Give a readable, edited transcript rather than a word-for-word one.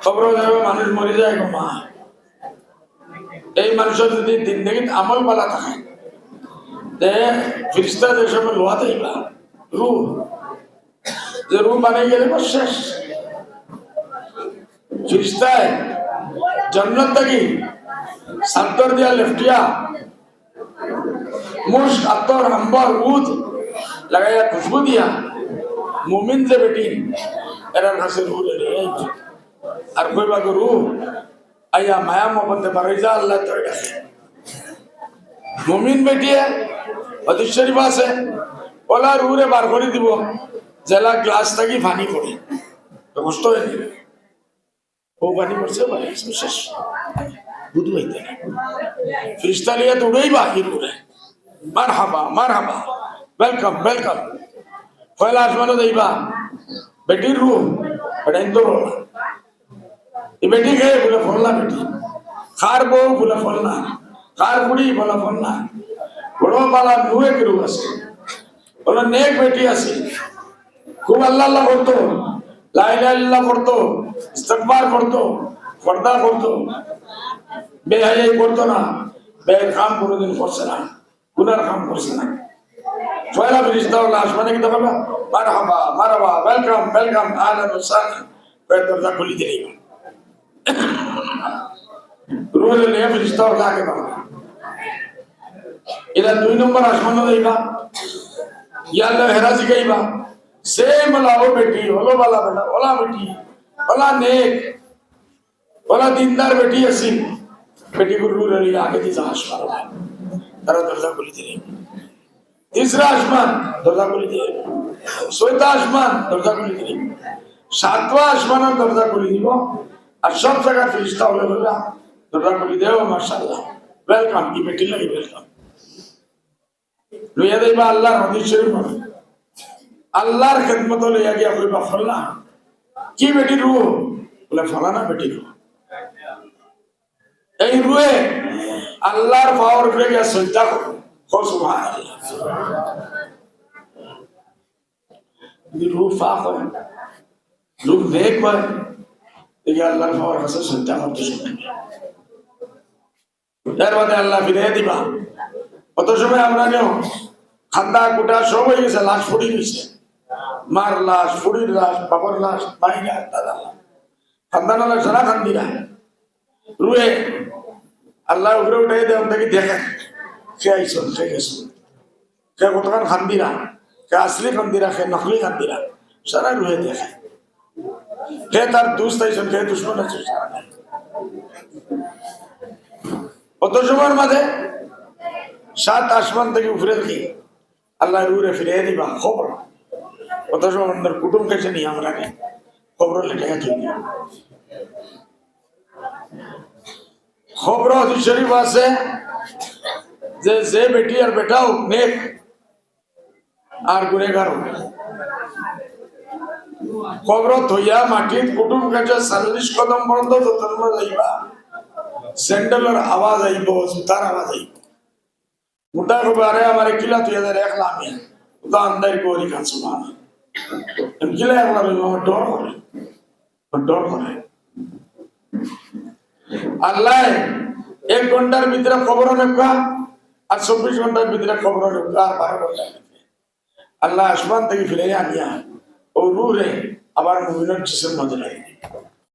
খবর যাবে মানুষ মরে যায় গো মা। এই মানুষের যদি জিন্দগিত আমল বালা থাকে তে ফিরিস্তা যে সময় লোহা থাকবা রূহ যে রূহ বানাই গেলে শেষ। ফিরিস্তায় জান্নাত থাকি সান্তর দিয়া লেফটিয়া মুশ আতর আম্বর উদ লাগাইয়া খুশবু দিয়া মুমিন যে বেটি এরার কাছে রূহ রে আর কইবা গো রূহ আইয়া মায়া মোহব্বতে বারাইজা আল্লাহ তো ডাকে মুমিন বেটিয়ে হাদিস শরীফ আছে ওলা রূহে বার করে দিব জেলা গ্লাস থাকি পানি পড়ে তো কষ্ট হয়ে যাবে ও পানি পড়ছে ভাই শেষ বুধু হইতে ফিরিস্তা লিয়ে দৌড়াইবা হিরুরে মারহাবা ওয়েলকাম ওয়েলকাম পয়লা আসমানো দেইবা বেটির রূহ এটা ইন্দোর এই বেটি খেয়ে বলে ফলনা বেটি খার বউ বলে ফলনা খার বুড়ি বলে ফলনা বড় বালা নুয়ে কিরু আছে বলে নেক বেটি আছে খুব আল্লাহ আল্লাহ করতো লা ইলাহা ইল্লাল্লাহ করতো ইস্তিগফার করতো পর্দা করতো বেহায়াই করতো না বের কাম কোনোদিন করছে না গুনার কাম করছে না পয়লা ফিরিস্তা হলো আসমানে কি দেখাবা মারহাবা ওয়েলকাম ওয়েলকাম আহলান ওয়া সাহলান কয়ে দরজা খুলে দিলেই রুহে নিয়ে ফিরিস্তা হলো আগে বাবা এরা 2 নম্বর আসমানে যাইবা ইয়া আল্লাহ হেরাজি গাইবা সে মালা ও বেটি হলো বালা বেটা ওলা বেটি ওলা নেক ওলা দিনদার বেটি আছে বেটি গুরু রে আগে দি যা আসমান তারা দরজা খুলে দিলেন तीसरा आसमान दरजा खुली दिए चौथा आसमान दरजा खुली दिए सातवां आसमान दरजा खुली দিব আর সব জায়গা ফেরেশতা হলে বলবা দরজা খুলি দেও মাশাআল্লাহ ওয়েলকাম কি বেটি লাগি ওয়েলকাম লইয়া দেবা আল্লাহর হাদিস শরীফ আল্লাহর খিদমত লইয়া গিয়া কইবা ফলনা কি বেটি রূহ বলে ফলানা বেটি রূহ এই রূহে আল্লাহর পাওয়ার উপরে গিয়া সজ্জা করো সুবহানাল্লাহ রূহ ফাক হয় রূহ নেক হয় এই আল্লাহর পাওয়ার কাছে সজ্জা করতে শুনে এর বাদে আল্লাহ ফিরে দিবা কত সময় আমরা নেও খান্দা কুটা সব হয়ে গেছে লাশ ফুড়ি গেছে মার লাশ ফুড়ির লাশ বাবার লাশ মাইরা দাদা খান্দানা লাশ সারা খান্দিরা রুয়ে আল্লাহ উপরে উঠাই দেওয়া থেকে দেখে কে আইসন কে গেছো কে কতক্ষণ খান্দিরা কে আসলি খান্দিরা কে নকলি খান্দিরা সারা রুয়ে দেখে কে তার দুস্ত আইসন কে দুশ্মন আছে কত সময়ের মাঝে 7 আসমান থেকে উপরে দেখি আল্লাহ রুহে ফিরে দিবা খবর কত সময় আমাদের কুটুম কেছে নি আমরা খবর লেখা থাকি খবর হাদিস শরীফ আছে যে বেটি আর বেটাও নেক আর গুনেগার খবর থইয়া মাটির কুটুম কাছে 40 কদম পর্যন্ত যতন যাইবা স্যান্ডেলের আওয়াজ আইব জুতার আওয়াজ আইব মোটা কবে আরে আমারে কিলা তুই একলা আমি তো আন্দাই করি কাজ সুবহান কিলা একলা আমার ডর করে আল্লাহ 1 ঘন্টার ভিতরে খবর নেবা আর 24 ঘন্টার ভিতরে খবর নেবা আর 12 ঘন্টার ভিতরে আল্লাহ আসমান থেকে ফিরে আনিয়া ও রূহে আবার মুমিনের জিসম মধ্যে লাগিয়ে